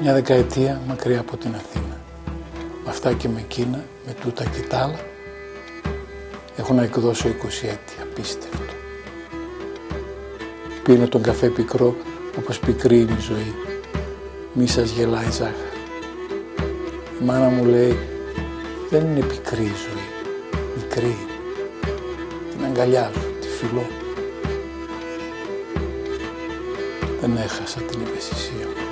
Μια δεκαετία μακριά από την Αθήνα. Με αυτά και με εκείνα, με τούτα και τ' άλλα, έχω να εκδώσω 20 έτη, απίστευτο. Πίνω τον καφέ πικρό, όπως πικρή είναι η ζωή. Μη σας γελάει ζάχαρη. Η μάνα μου λέει, δεν είναι πικρή η ζωή, μικρή. Την αγκαλιάζω, τη φιλώ. Δεν έχασα την ευαισθησία μου.